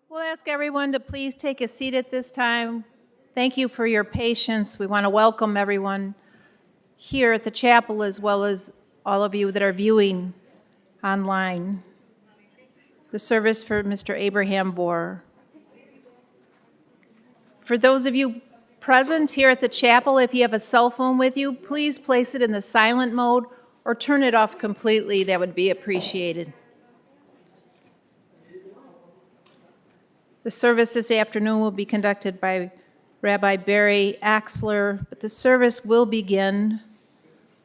We'll ask everyone to please take a seat at this time. Thank you for your patience. We want to welcome everyone here at the chapel as well as all of you that are viewing online. The service for Mr. Abraham Bohrer. For those of you present here at the chapel, if you have a cell phone with you, please place it in the silent mode or turn it off completely. That would be appreciated. The service this afternoon will be conducted by Rabbi Barry Axler, but the service will begin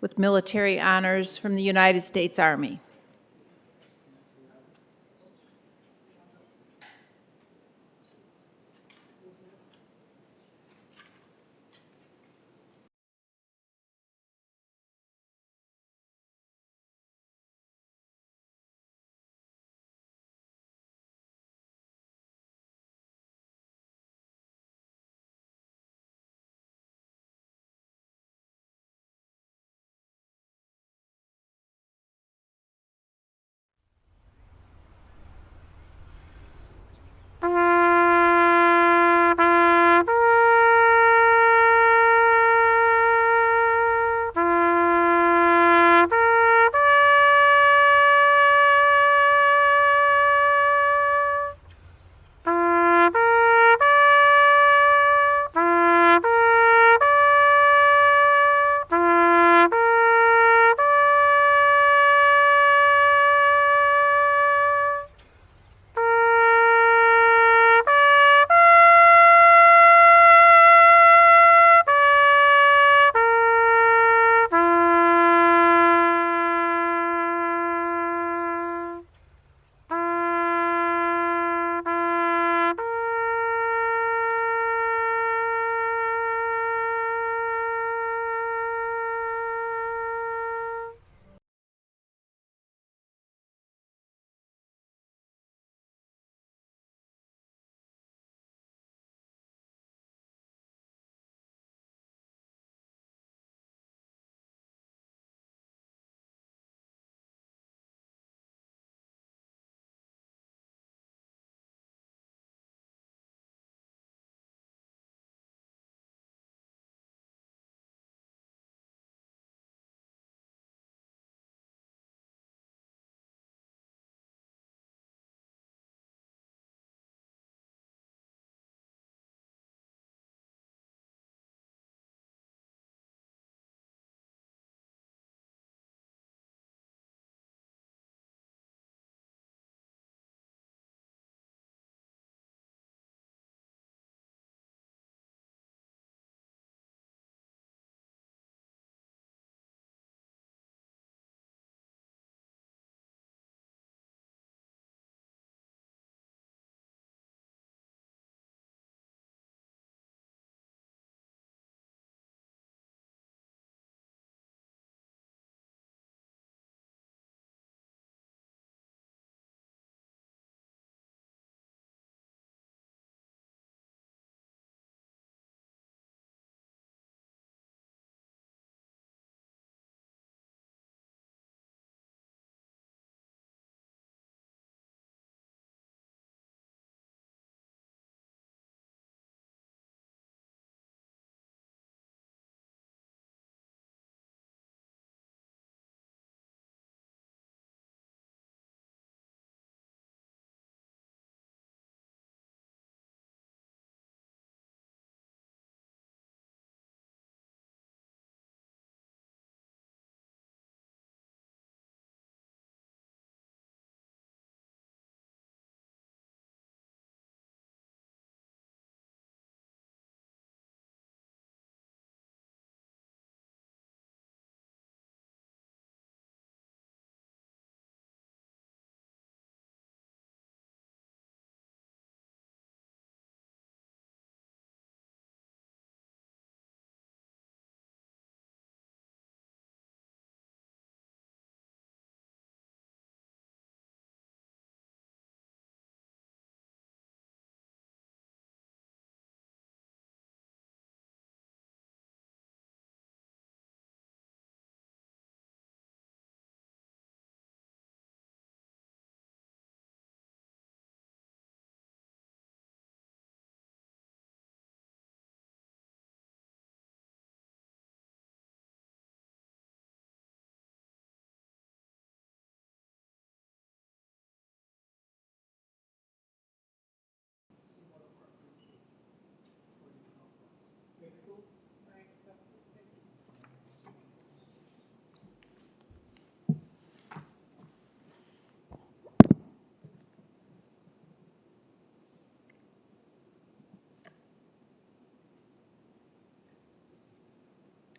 with military honors from the United States Army.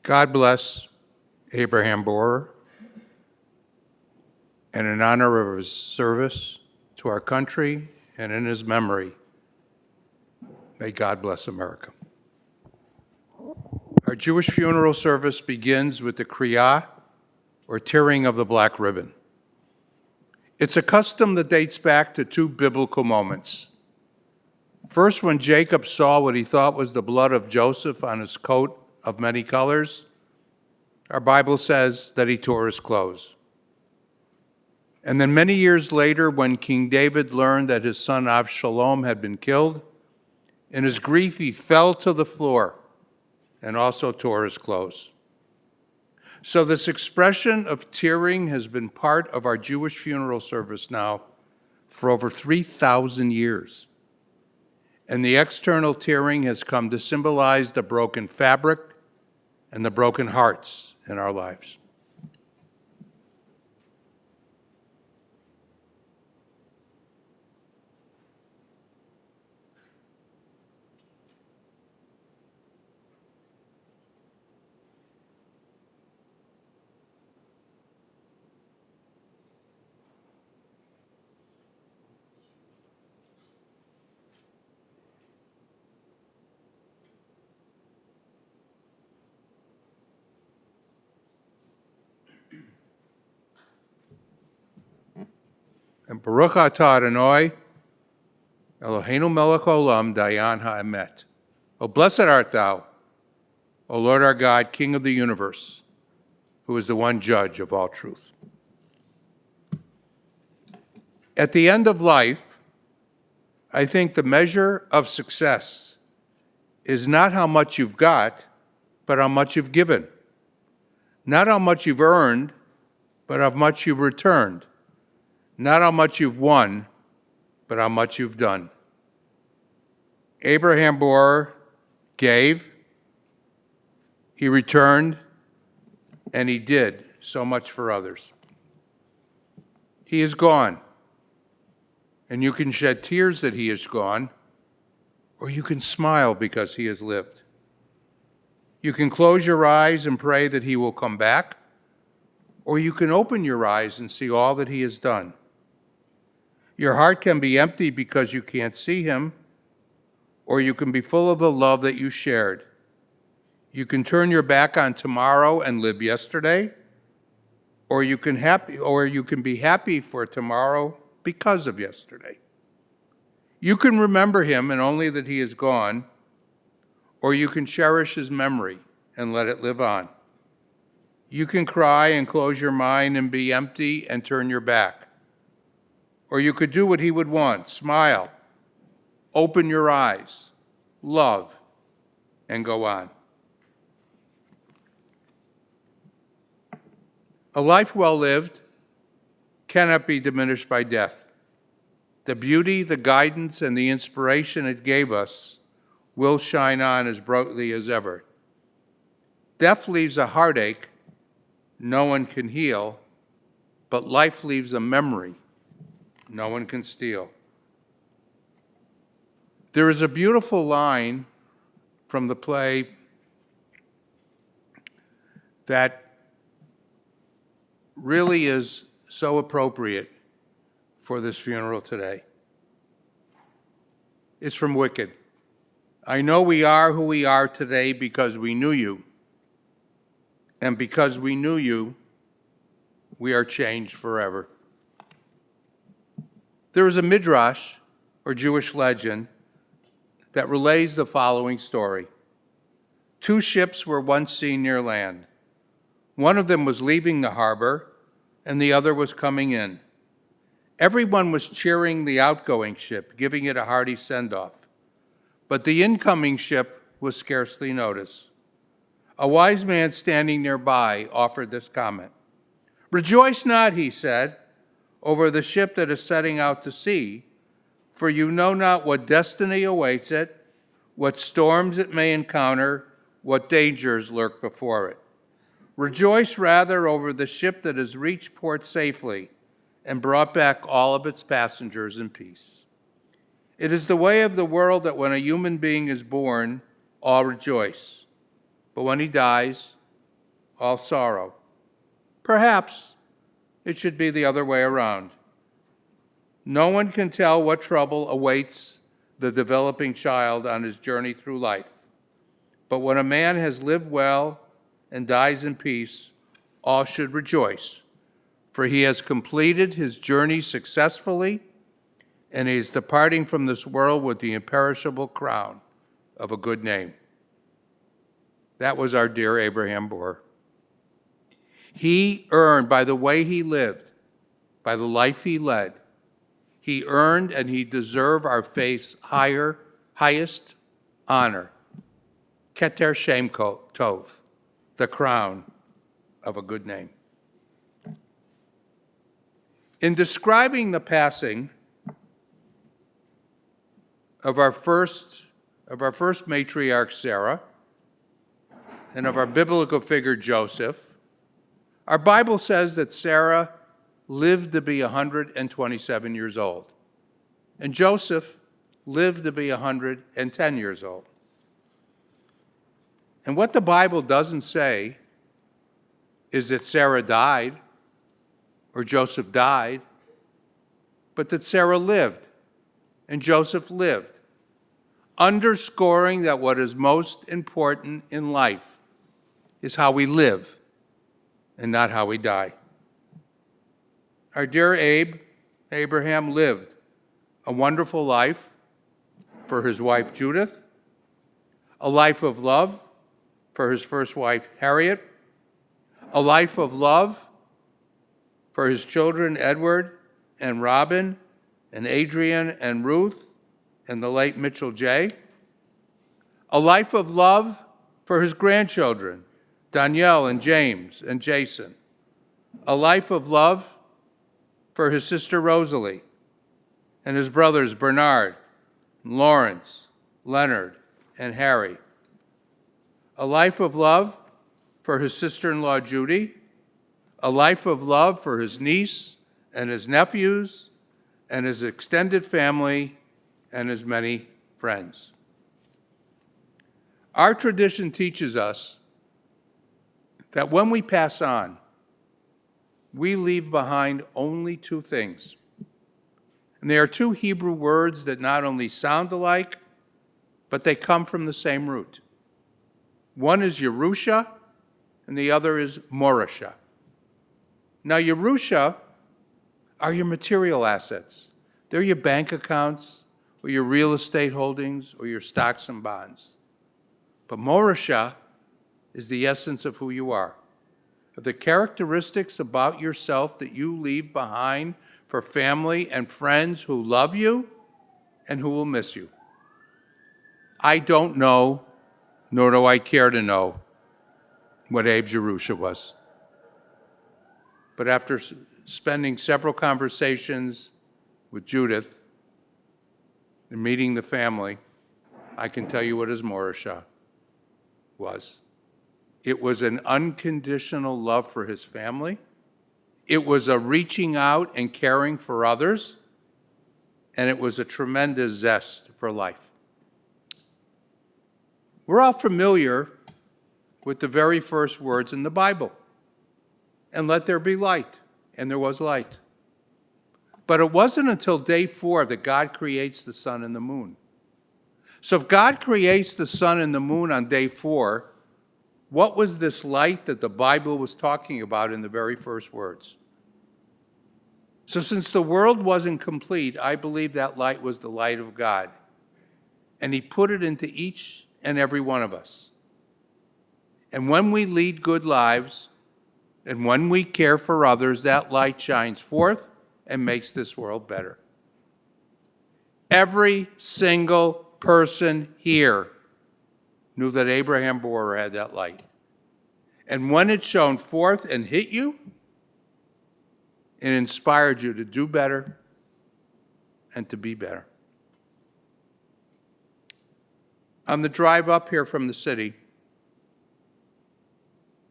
God bless Abraham Bohrer, and in honor of his service to our country and in his memory, may God bless America. Our Jewish funeral service begins with the Kriyah, or tearing of the black ribbon. It's a custom that dates back to two biblical moments. First, when Jacob saw what he thought was the blood of Joseph on his coat of many colors, our Bible says that he tore his clothes. And then many years later, when King David learned that his son Avshalom had been killed, in his grief he fell to the floor and also tore his clothes. So this expression of tearing has been part of our Jewish funeral service now for over 3,000 years. And the external tearing has come to symbolize the broken fabric and the broken hearts in our lives. And Baruch atah Adonai, Eloheinu melech olam, dayan ha'emet. Oh, blessed art thou, O Lord our God, King of the universe, who is the one judge of all truth. At the end of life, I think the measure of success is not how much you've got, but how much you've given. Not how much you've earned, but how much you've returned. Not how much you've won, but how much you've done. Abraham Bohrer gave, he returned, and he did so much for others. He is gone, and you can shed tears that he is gone, or you can smile because he has lived. You can close your eyes and pray that he will come back, or you can open your eyes and see all that he has done. Your heart can be empty because you can't see him, or you can be full of the love that you shared. You can turn your back on tomorrow and live yesterday, or you can be happy for tomorrow because of yesterday. You can remember him and only that he is gone, or you can cherish his memory and let it live on. You can cry and close your mind and be empty and turn your back. Or you could do what he would want, smile, open your eyes, love, and go on. A life well lived cannot be diminished by death. The beauty, the guidance, and the inspiration it gave us will shine on as brightly as ever. Death leaves a heartache no one can heal, but life leaves a memory no one can steal. There is a beautiful line from the play that really is so appropriate for this funeral today. It's from Wicked. I know we are who we are today because we knew you. And because we knew you, we are changed forever. There is a midrash, or Jewish legend, that relays the following story. Two ships were once seen near land. One of them was leaving the harbor, and the other was coming in. Everyone was cheering the outgoing ship, giving it a hearty send-off. But the incoming ship was scarcely noticed. A wise man standing nearby offered this comment. "Rejoice not," he said, "over the ship that is setting out to sea, for you know not what destiny awaits it, what storms it may encounter, what dangers lurk before it. Rejoice rather over the ship that has reached port safely and brought back all of its passengers in peace. It is the way of the world that when a human being is born, all rejoice. But when he dies, all sorrow. Perhaps it should be the other way around. No one can tell what trouble awaits the developing child on his journey through life. But when a man has lived well and dies in peace, all should rejoice, for he has completed his journey successfully, and he is departing from this world with the imperishable crown of a good name. That was our dear Abraham Bohrer. He earned, by the way he lived, by the life he led, he earned and he deserved our faith's highest honor, Keter Shem Tov, the crown of a good name. In describing the passing of our first matriarch, Sarah, and of our biblical figure, Joseph, our Bible says that Sarah lived to be 127 years old, and Joseph lived to be 110 years old. And what the Bible doesn't say is that Sarah died or Joseph died, but that Sarah lived and Joseph lived, underscoring that what is most important in life is how we live and not how we die. Our dear Abraham lived a wonderful life for his wife Judith, a life of love for his first wife Harriet, a life of love for his children Edward and Robin and Adrian and Ruth and the late Mitchell J., a life of love for his grandchildren Danielle and James and Jason, a life of love for his sister Rosalie and his brothers Bernard, Lawrence, Leonard, and Harry, a life of love for his sister-in-law Judy, a life of love for his niece and his nephews and his extended family and his many friends. Our tradition teaches us that when we pass on, we leave behind only two things. And they are two Hebrew words that not only sound alike, but they come from the same root. One is Yerusha, and the other is Morasha. Now, Yerusha are your material assets. They're your bank accounts, or your real estate holdings, or your stocks and bonds. But Morasha is the essence of who you are, of the characteristics about yourself that you leave behind for family and friends who love you and who will miss you. I don't know, nor do I care to know, what Abe's Yerusha was. But after spending several conversations with Judith and meeting the family, I can tell you what his Morasha was. It was an unconditional love for his family. It was a reaching out and caring for others. And it was a tremendous zest for life. We're all familiar with the very first words in the Bible. And let there be light. And there was light. But it wasn't until day 4 that God creates the sun and the moon. So if God creates the sun and the moon on day 4, what was this light that the Bible was talking about in the very first words? So since the world wasn't complete, I believe that light was the light of God. And he put it into each and every one of us. And when we lead good lives, and when we care for others, that light shines forth and makes this world better. Every single person here knew that Abraham Bohrer had that light. And when it shone forth and hit you, it inspired you to do better and to be better. On the drive up here from the city,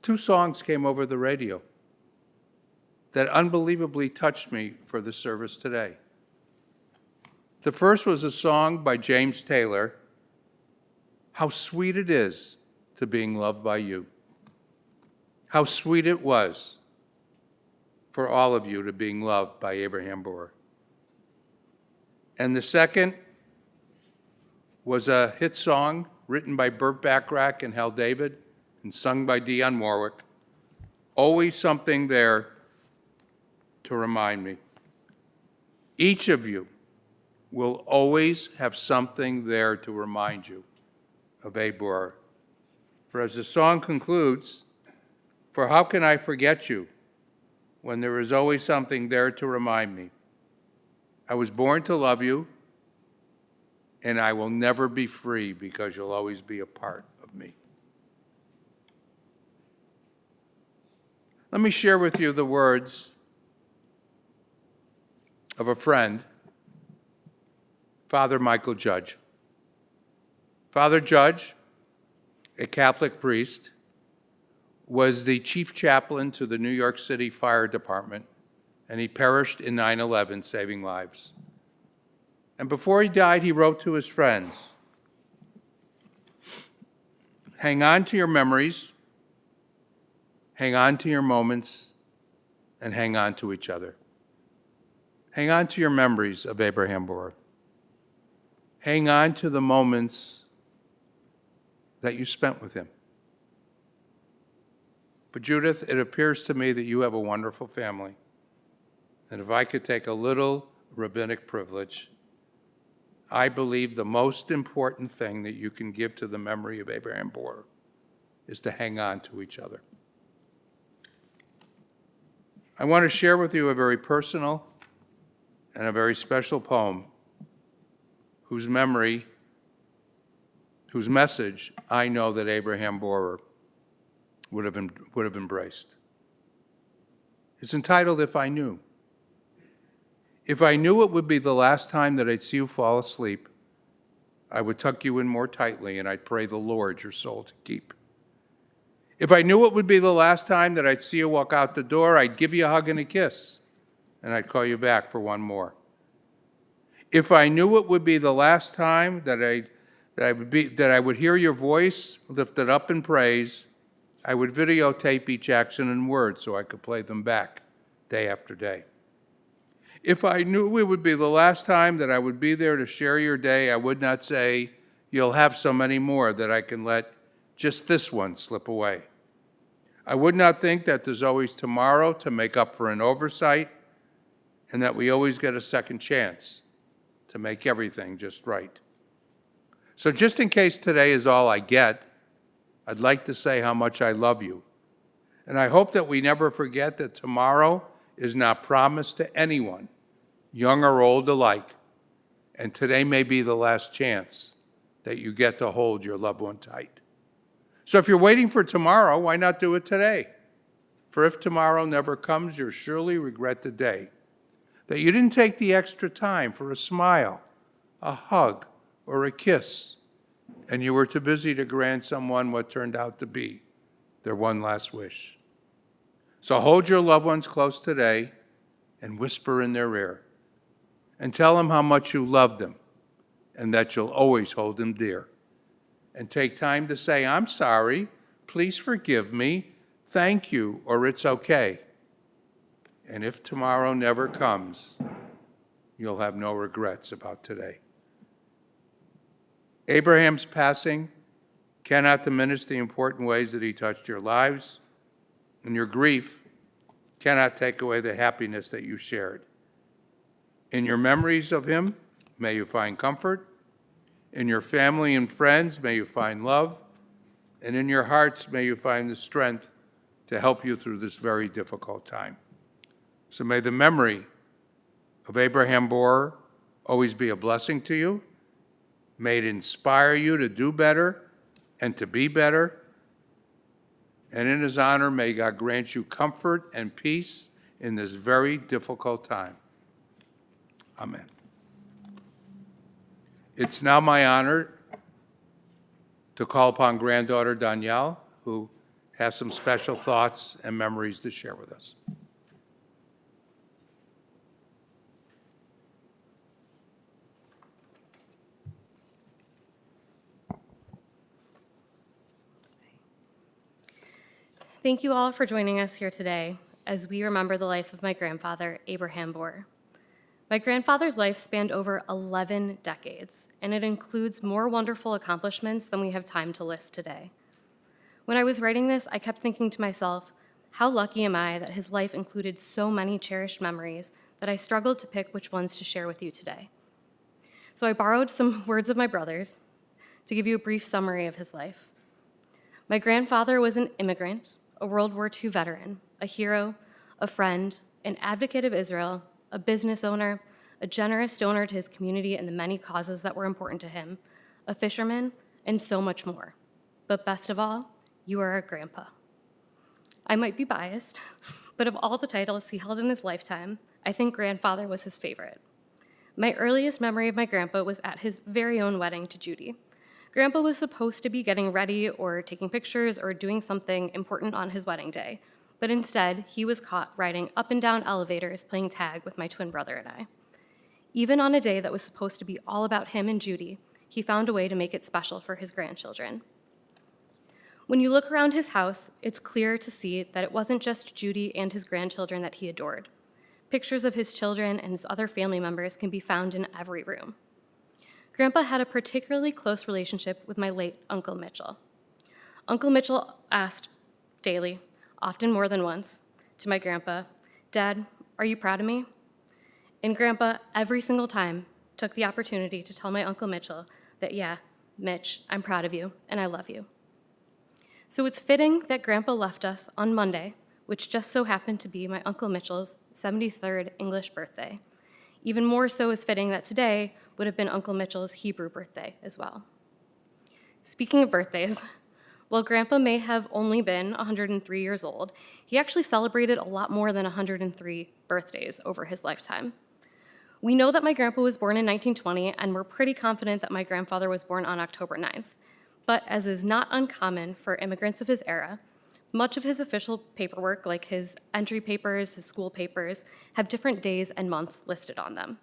2 songs came over the radio that unbelievably touched me for the service today. The first was a song by James Taylor, How Sweet It Is to Being Loved by You. how sweet it was for all of you to being loved by Abraham Bohrer. And the second was a hit song written by Burt Bacharach and Hal David and sung by Dionne Warwick, Always Something There to Remind Me. Each of you will always have something there to remind you of Abe Bohrer. For as the song concludes, for how can I forget you when there is always something there to remind me? I was born to love you, and I will never be free because you'll always be a part of me. Let me share with you the words of a friend, Father Michael Judge. Father Judge, a Catholic priest, was the chief chaplain to the New York City Fire Department, and he perished in 9/11, saving lives. And before he died, he wrote to his friends, hang on to your memories, hang on to your moments, and hang on to each other. Hang on to your memories of Abraham Bohrer. Hang on to the moments that you spent with him. But Judith, it appears to me that you have a wonderful family. And if I could take a little rabbinic privilege, I believe the most important thing that you can give to the memory of Abraham Bohrer is to hang on to each other. I want to share with you a very personal and a very special poem whose message I know that Abraham Bohrer would have embraced. It's entitled, If I Knew. If I knew it would be the last time that I'd see you fall asleep, I would tuck you in more tightly and I'd pray the Lord your soul to keep. If I knew it would be the last time that I'd see you walk out the door, I'd give you a hug and a kiss, and I'd call you back for one more. If I knew it would be the last time that I would hear your voice lifted up in praise, I would videotape each action and word so I could play them back day after day. If I knew it would be the last time that I would be there to share your day, I would not say, you'll have so many more that I can let just this one slip away. I would not think that there's always tomorrow to make up for an oversight and that we always get a second chance to make everything just right. So just in case today is all I get, I'd like to say how much I love you. And I hope that we never forget that tomorrow is not promised to anyone, young or old alike. And today may be the last chance that you get to hold your loved one tight. So if you're waiting for tomorrow, why not do it today? For if tomorrow never comes, you'll surely regret the day that you didn't take the extra time for a smile, a hug, or a kiss, and you were too busy to grant someone what turned out to be their one last wish. So hold your loved ones close today and whisper in their ear and tell them how much you love them and that you'll always hold them dear. And take time to say, I'm sorry, please forgive me, thank you, or it's okay. And if tomorrow never comes, you'll have no regrets about today. Abraham's passing cannot diminish the important ways that he touched your lives, and your grief cannot take away the happiness that you shared. In your memories of him, may you find comfort. In your family and friends, may you find love. And in your hearts, may you find the strength to help you through this very difficult time. So may the memory of Abraham Bohrer always be a blessing to you. May it inspire you to do better and to be better. And in his honor, may God grant you comfort and peace in this very difficult time. Amen. It's now my honor to call upon granddaughter Danielle, who has some special thoughts and memories to share with us. Thank you all for joining us here today as we remember the life of my grandfather, Abraham Bohrer. My grandfather's life spanned over 11 decades, and it includes more wonderful accomplishments than we have time to list today. When I was writing this, I kept thinking to myself, how lucky am I that his life included so many cherished memories that I struggled to pick which ones to share with you today. So I borrowed some words of my brother's to give you a brief summary of his life. My grandfather was an immigrant, a World War II veteran, a hero, a friend, an advocate of Israel, a business owner, a generous donor to his community and the many causes that were important to him, a fisherman, and so much more. But best of all, you are a grandpa. I might be biased, but of all the titles he held in his lifetime, I think grandfather was his favorite. My earliest memory of my grandpa was at his very own wedding to Judy. Grandpa was supposed to be getting ready or taking pictures or doing something important on his wedding day, but instead, he was caught riding up and down elevators playing tag with my twin brother and I. Even on a day that was supposed to be all about him and Judy, he found a way to make it special for his grandchildren. When you look around his house, it's clear to see that it wasn't just Judy and his grandchildren that he adored. Pictures of his children and his other family members can be found in every room. Grandpa had a particularly close relationship with my late Uncle Mitchell. Uncle Mitchell asked daily, often more than once, to my grandpa, "Dad, are you proud of me?" And Grandpa, every single time, took the opportunity to tell my Uncle Mitchell that, "Yeah, Mitch, I'm proud of you, and I love you." So it's fitting that Grandpa left us on Monday, which just so happened to be my Uncle Mitchell's 73rd English birthday. Even more so is fitting that today would have been Uncle Mitchell's Hebrew birthday as well. Speaking of birthdays, while Grandpa may have only been 103 years old, he actually celebrated a lot more than 103 birthdays over his lifetime. We know that my grandpa was born in 1920, and we're pretty confident that my grandfather was born on October 9th. But as is not uncommon for immigrants of his era, much of his official paperwork, like his entry papers, his school papers, have different days and months listed on them.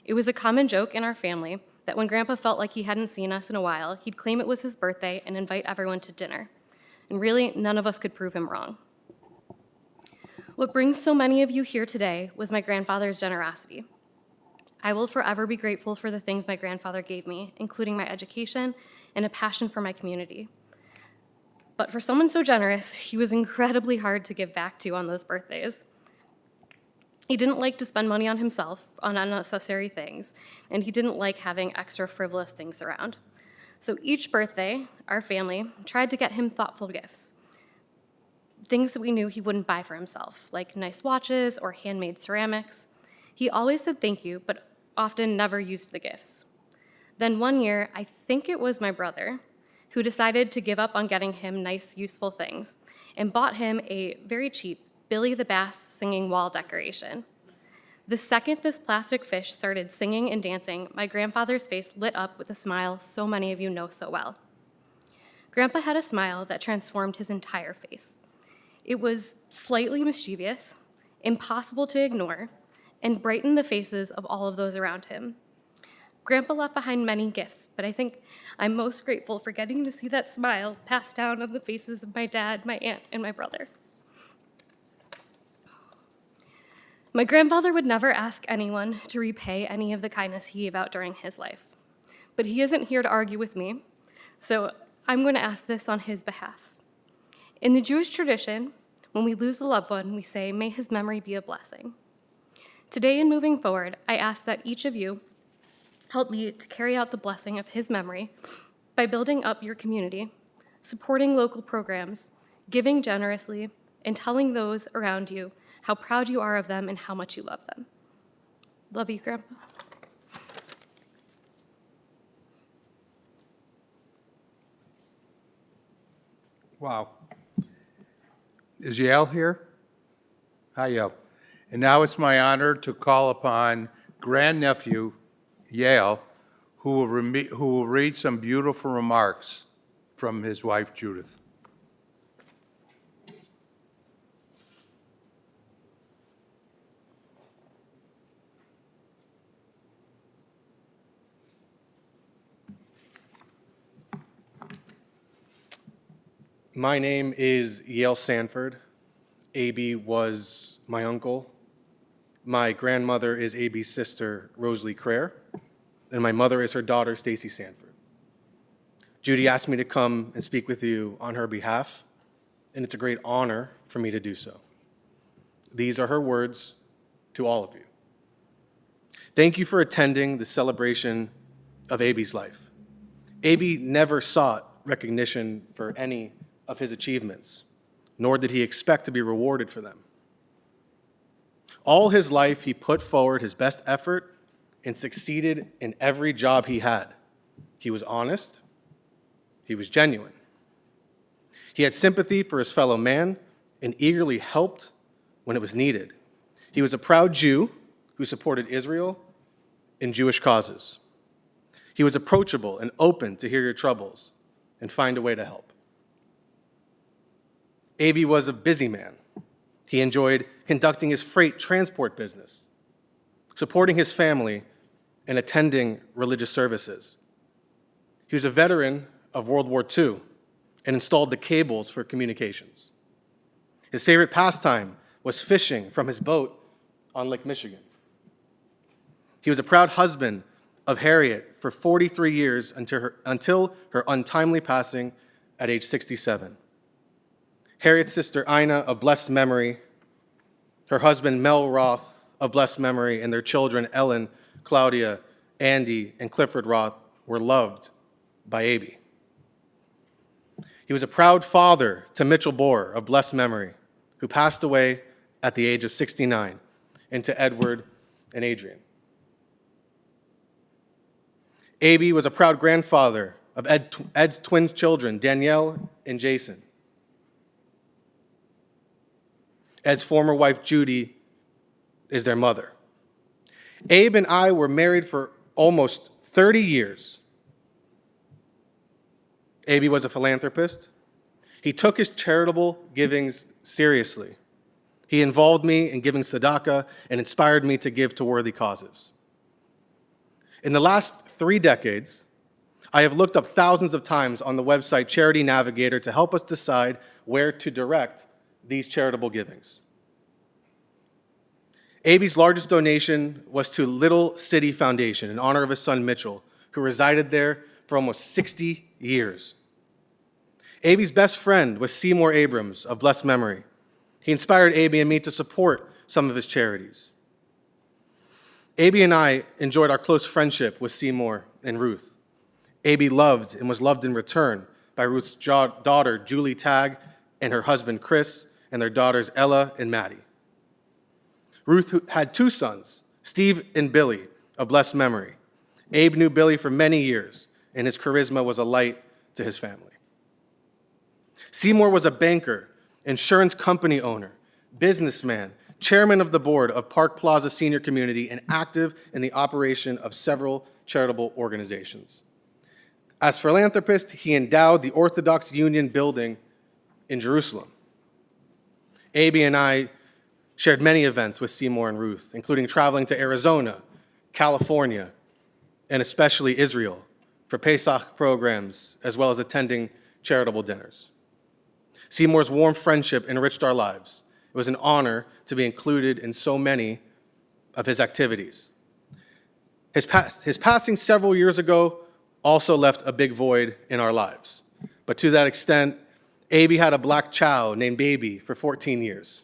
It was a common joke in our family that when Grandpa felt like he hadn't seen us in a while, he'd claim it was his birthday and invite everyone to dinner. And really, none of us could prove him wrong. What brings so many of you here today was my grandfather's generosity. I will forever be grateful for the things my grandfather gave me, including my education and a passion for my community. But for someone so generous, he was incredibly hard to give back to on those birthdays. He didn't like to spend money on himself, on unnecessary things, and he didn't like having extra frivolous things around. So each birthday, our family tried to get him thoughtful gifts, things that we knew he wouldn't buy for himself, like nice watches or handmade ceramics. He always said thank you, but often never used the gifts. Then one year, I think it was my brother, who decided to give up on getting him nice, useful things and bought him a very cheap Billy the Bass singing wall decoration. The second this plastic fish started singing and dancing, my grandfather's face lit up with a smile so many of you know so well. Grandpa had a smile that transformed his entire face. It was slightly mischievous, impossible to ignore, and brightened the faces of all of those around him. Grandpa left behind many gifts, but I think I'm most grateful for getting to see that smile passed down on the faces of my dad, my aunt, and my brother. My grandfather would never ask anyone to repay any of the kindness he gave out during his life, but he isn't here to argue with me, so I'm going to ask this on his behalf. In the Jewish tradition, when we lose a loved one, we say, "May his memory be a blessing." Today and moving forward, I ask that each of you help me to carry out the blessing of his memory by building up your community, supporting local programs, giving generously, and telling those around you how proud you are of them and how much you love them. Love you, Grandpa. Wow. Is Yale here? Hi, Yale. And now it's my honor to call upon grandnephew Yale, who will read some beautiful remarks from his wife, Judith. My name is Yale Sanford. A.B. was my uncle. My grandmother is A.B.'s sister, Rosalie Crair, and my mother is her daughter, Stacy Sanford. Judy asked me to come and speak with you on her behalf, and it's a great honor for me to do so. These are her words to all of you. Thank you for attending the celebration of A.B.'s life. A.B. never sought recognition for any of his achievements, nor did he expect to be rewarded for them. All his life, he put forward his best effort and succeeded in every job he had. He was honest. He was genuine. He had sympathy for his fellow man and eagerly helped when it was needed. He was a proud Jew who supported Israel and Jewish causes. He was approachable and open to hear your troubles and find a way to help. A.B. was a busy man. He enjoyed conducting his freight transport business, supporting his family, and attending religious services. He was a veteran of World War II and installed the cables for communications. His favorite pastime was fishing from his boat on Lake Michigan. He was a proud husband of Harriet for 43 years until her untimely passing at age 67. Harriet's sister Ina of blessed memory, her husband Mel Roth of blessed memory, and their children Ellen, Claudia, Andy, and Clifford Roth were loved by A.B. He was a proud father to Mitchell Bohrer of blessed memory, who passed away at the age of 69, and to Edward and Adrian. A.B. was a proud grandfather of Ed's twin children, Danielle and Jason. Ed's former wife, Judy, is their mother. Abe and I were married for almost 30 years. Abe was a philanthropist. He took his charitable givings seriously. He involved me in giving tzedakah and inspired me to give to worthy causes. In the last 3 decades, I have looked up thousands of times on the website Charity Navigator to help us decide where to direct these charitable givings. A.B.'s largest donation was to Little City Foundation in honor of his son Mitchell, who resided there for almost 60 years. A.B.'s best friend was Seymour Abrams of blessed memory. He inspired A.B. and me to support some of his charities. A.B. and I enjoyed our close friendship with Seymour and Ruth. A.B. loved and was loved in return by Ruth's daughter, Julie Tagg, and her husband, Chris, and their daughters, Ella and Maddie. Ruth had 2 sons, Steve and Billy, of blessed memory. Abe knew Billy for many years, and his charisma was a light to his family. Seymour was a banker, insurance company owner, businessman, chairman of the board of Park Plaza Senior Community, and active in the operation of several charitable organizations. As philanthropist, he endowed the Orthodox Union building in Jerusalem. A.B. and I shared many events with Seymour and Ruth, including traveling to Arizona, California, and especially Israel for Pesach programs, as well as attending charitable dinners. Seymour's warm friendship enriched our lives. It was an honor to be included in so many of his activities. His passing several years ago also left a big void in our lives. But to that extent, A.B. had a black chow named Baby for 14 years.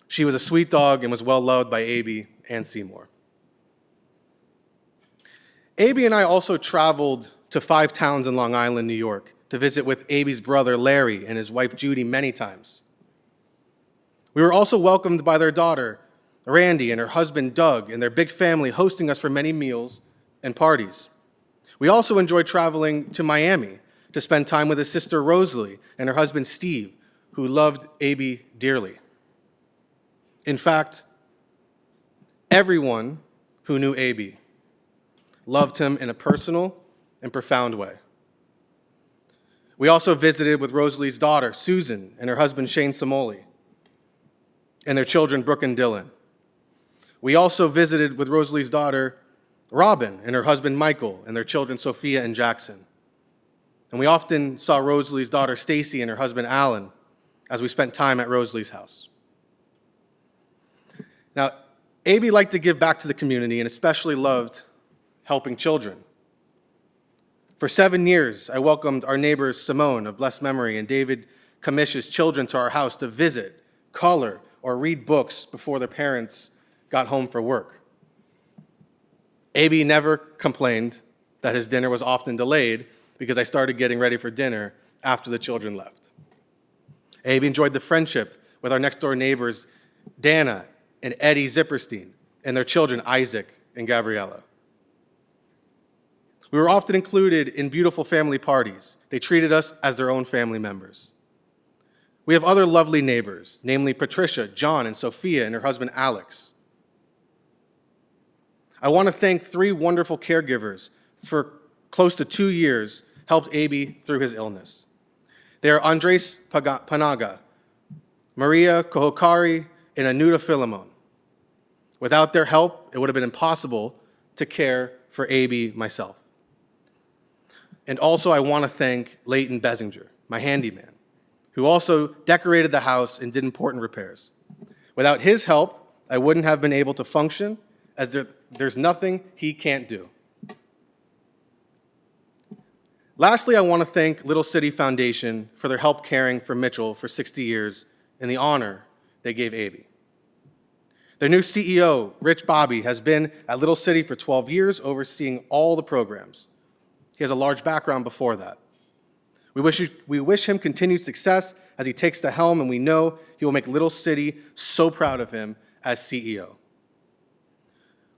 She was a sweet dog and was well loved by A.B. and Seymour. A.B. and I also traveled to 5 towns in Long Island, New York, to visit with A.B.'s brother Larry and his wife Judy many times. We were also welcomed by their daughter, Randy, and her husband Doug, and their big family hosting us for many meals and parties. We also enjoyed traveling to Miami to spend time with his sister Rosalie and her husband Steve, who loved A.B. dearly. In fact, everyone who knew A.B. loved him in a personal and profound way. We also visited with Rosalie's daughter, Susan, and her husband, Shane Samoli, and their children, Brooke and Dylan. We also visited with Rosalie's daughter, Robin, and her husband, Michael, and their children, Sophia and Jackson. And we often saw Rosalie's daughter Stacy and her husband Alan as we spent time at Rosalie's house. Now, A.B. liked to give back to the community and especially loved helping children. For 7 years, I welcomed our neighbors Simone of blessed memory and David Kamish's children to our house to visit, color, or read books before their parents got home for work. A.B. never complained that his dinner was often delayed because I started getting ready for dinner after the children left. A.B. enjoyed the friendship with our next door neighbors, Dana and Eddie Zipperstein, and their children, Isaac and Gabriella. We were often included in beautiful family parties. They treated us as their own family members. We have other lovely neighbors, namely Patricia, John, and Sophia, and her husband, Alex. I want to thank 3 wonderful caregivers for close to 2 years helped A.B. through his illness. They are Andres Panaga, Maria Kohokari, and Anuta Philemon. Without their help, it would have been impossible to care for A.B. myself. And also I want to thank Leighton Bessinger, my handyman, who also decorated the house and did important repairs. Without his help, I wouldn't have been able to function, as there's nothing he can't do. Lastly, I want to thank Little City Foundation for their help caring for Mitchell for 60 years and the honor they gave A.B. Their new CEO, Rich Bobby, has been at Little City for 12 years, overseeing all the programs. He has a large background before that. We wish him continued success as he takes the helm, and we know he will make Little City so proud of him as CEO.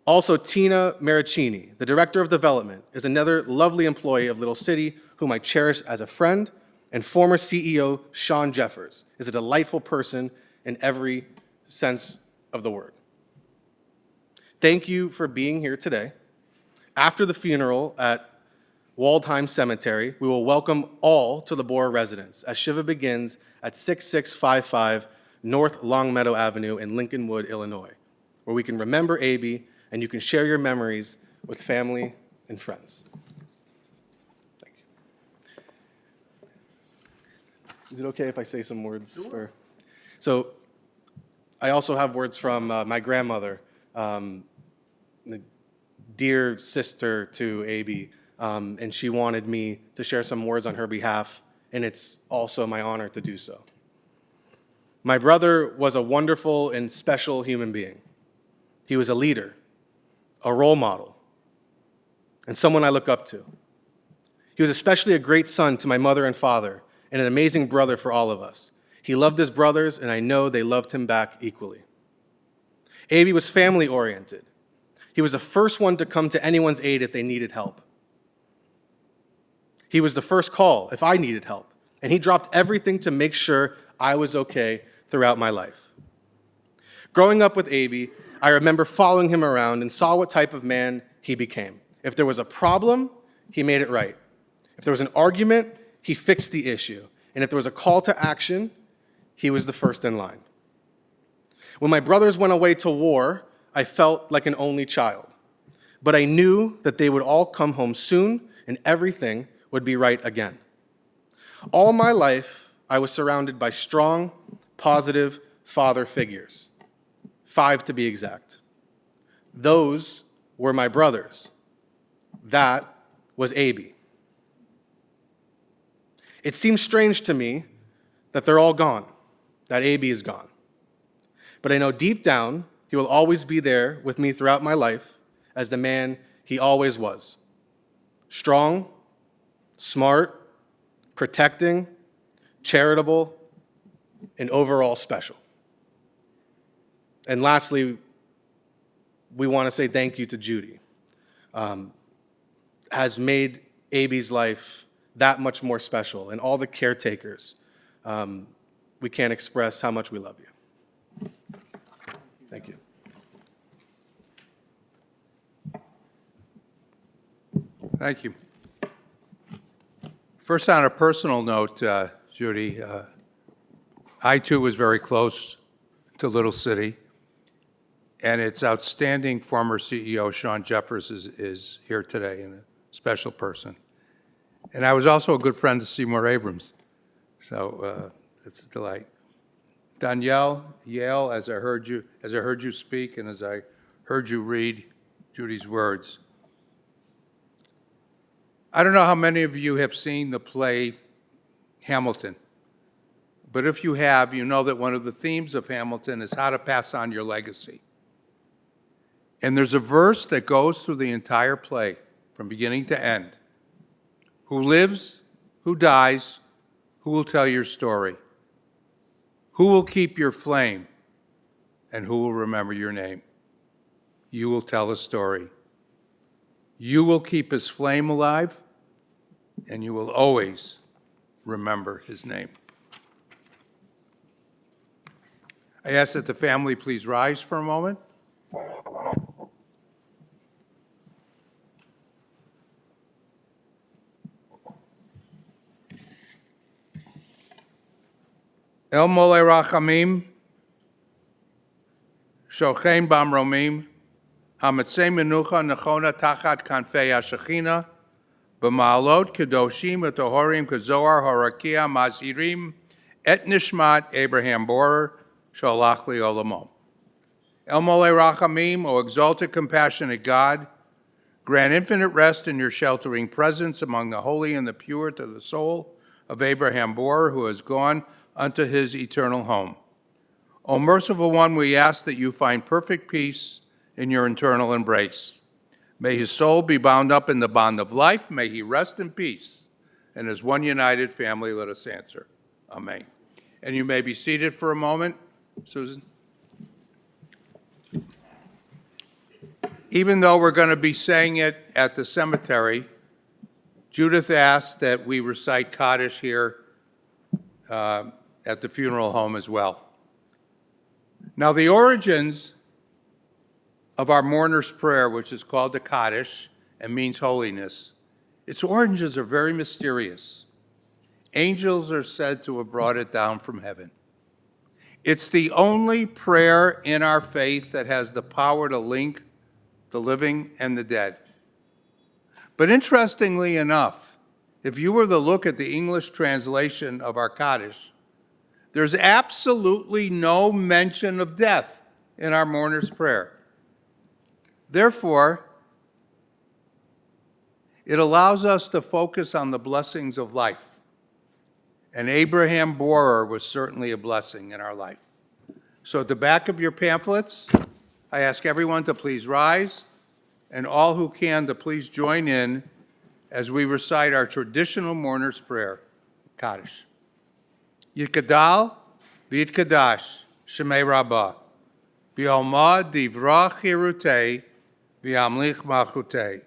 Also, Tina Maricini, the Director of Development, is another lovely employee of Little City whom I cherish as a friend, and former CEO Sean Jeffers is a delightful person in every sense of the word. Thank you for being here today. After the funeral at Waldheim Cemetery, we will welcome all to the Bohrer residence as Shiva begins at 6655 North Longmeadow Avenue in Lincolnwood, Illinois, where we can remember A.B. and you can share your memories with family and friends. Thank you. Is it okay if I say some words? Sure. So I also have words from my grandmother, the dear sister to A.B., and she wanted me to share some words on her behalf, and it's also my honor to do so. My brother was a wonderful and special human being. He was a leader, a role model, and someone I look up to. He was especially a great son to my mother and father, and an amazing brother for all of us. He loved his brothers, and I know they loved him back equally. A.B. was family-oriented. He was the first one to come to anyone's aid if they needed help. He was the first call if I needed help, and he dropped everything to make sure I was okay throughout my life. Growing up with A.B., I remember following him around and saw what type of man he became. If there was a problem, he made it right. If there was an argument, he fixed the issue. And if there was a call to action, he was the first in line. When my brothers went away to war, I felt like an only child. But I knew that they would all come home soon and everything would be right again. All my life, I was surrounded by strong, positive father figures. 5 to be exact. Those were my brothers. That was A.B. It seems strange to me that they're all gone, that A.B. is gone. But I know deep down he will always be there with me throughout my life as the man he always was. Strong, smart, protecting, charitable, and overall special. And lastly, we want to say thank you to Judy. Has made A.B.'s life that much more special, and all the caretakers. We can't express how much we love you. Thank you. Thank you. First, on a personal note, Judy, I too was very close to Little City, and its outstanding former CEO, Sean Jeffers, is here today, and a special person. And I was also a good friend to Seymour Abrams. So it's a delight. Danielle, Yale, as I heard you speak and as I heard you read Judy's words. I don't know how many of you have seen the play Hamilton, but if you have, you know that one of the themes of Hamilton is how to pass on your legacy. And there's a verse that goes through the entire play from beginning to end. Who lives, who dies, who will tell your story? Who will keep your flame, and who will remember your name? You will tell a story. You will keep his flame alive, and you will always remember his name. I ask that the family please rise for a moment. El Mole Rachamim, Shochein Bamromim, Hamatzei Menucha Nechona Tachat Kanfei HaShechina, B'ma'alot Kedoshim Etohorim Kezohar Horakia Mazirim Et Nishmat Abraham Bohrer Sholach Li Olamo. El Mole Rachamim, O exalted, compassionate God, grant infinite rest in your sheltering presence among the holy and the pure to the soul of Abraham Bohrer, who has gone unto his eternal home. O merciful one, we ask that you find perfect peace in your eternal embrace. May his soul be bound up in the bond of life. May he rest in peace. And as one united family, let us answer. Amen. And you may be seated for a moment, Susan. Even though we're going to be saying it at the cemetery, Judith asked that we recite Kaddish here at the funeral home as well. Now, the origins of our mourner's prayer, which is called the Kaddish and means holiness, its origins are very mysterious. Angels are said to have brought it down from heaven. It's the only prayer in our faith that has the power to link the living and the dead. But interestingly enough, if you were to look at the English translation of our Kaddish, there's absolutely no mention of death in our mourner's prayer. Therefore, it allows us to focus on the blessings of life. And Abraham Bohrer was certainly a blessing in our life. So at the back of your pamphlets, I ask everyone to please rise, and all who can to please join in as we recite our traditional mourner's prayer, Kaddish. Yitgadal v'yitkadash Shemei Rabbah, v'yomad divrach hirutei v'yamlich malchutei,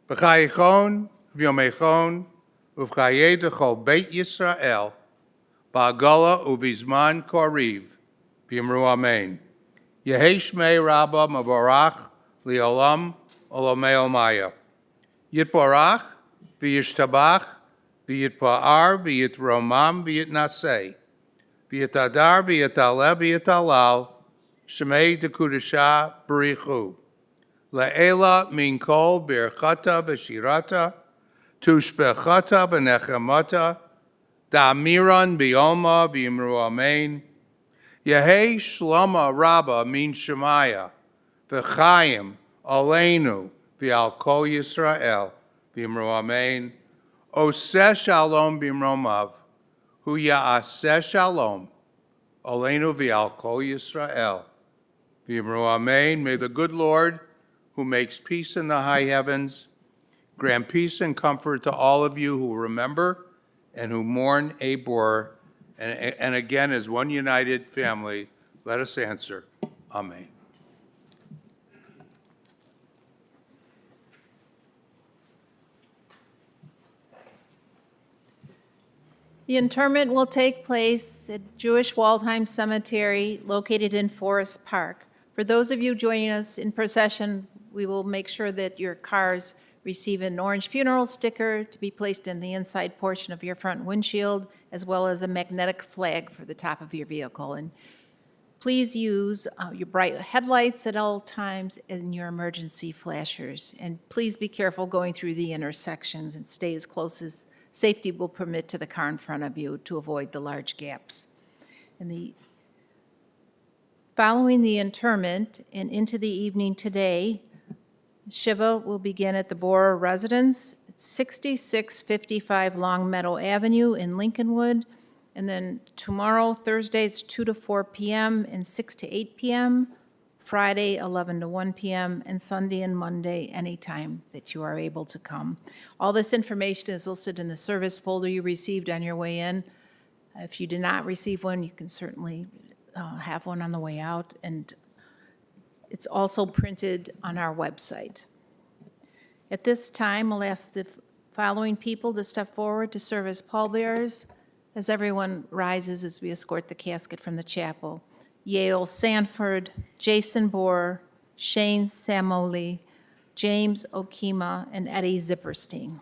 v'chayichon v'yomechon uv'chayei dechol Beit Yisrael, ba'agala uv'izman koriv, v'yimru amen. Yehei Shmei Rabbah mavorach li'olam olamei olmaya. Yitborach v'yishtabach v'yitpa'ar v'yitromam v'yitnaseh v'yitadar v'yitaleh v'yitalal Shemei dekudesha b'richu le'ela min kol birchata v'shirata tushbechata v'nechemata da'amiran b'yoma v'yimru amen. Yehei shlama rabba min shemaya v'chayim aleinu v'al kol Yisrael v'yimru amen. Oseh shalom b'mromav, hu ya'aseh shalom, aleinu v'al kol Yisrael v'yimru amen. May the good Lord, who makes peace in the high heavens, grant peace and comfort to all of you who remember and who mourn Abe Bohrer. And again, as one united family, let us answer. Amen. The interment will take place at Jewish Waldheim Cemetery, located in Forest Park. For those of you joining us in procession, we will make sure that your cars receive an orange funeral sticker to be placed in the inside portion of your front windshield, as well as a magnetic flag for the top of your vehicle. And please use your bright headlights at all times and your emergency flashers. And please be careful going through the intersections and stay as close as safety will permit to the car in front of you to avoid the large gaps. Following the interment and into the evening today, Shiva will begin at the Bohrer residence, 6655 Long Meadow Avenue in Lincolnwood. And then tomorrow, Thursday, it's 2 to 4 p.m. and 6 to 8 p.m., Friday, 11 to 1 p.m., and Sunday and Monday, anytime that you are able to come. All this information is listed in the service folder you received on your way in. If you did not receive one, you can certainly have one on the way out, and it's also printed on our website. At this time, I'll ask the following people to step forward to serve as pallbearers as everyone rises as we escort the casket from the chapel. Yale Sanford, Jason Bohrer, Shane Samoli, James Okima, and Eddie Zipperstein.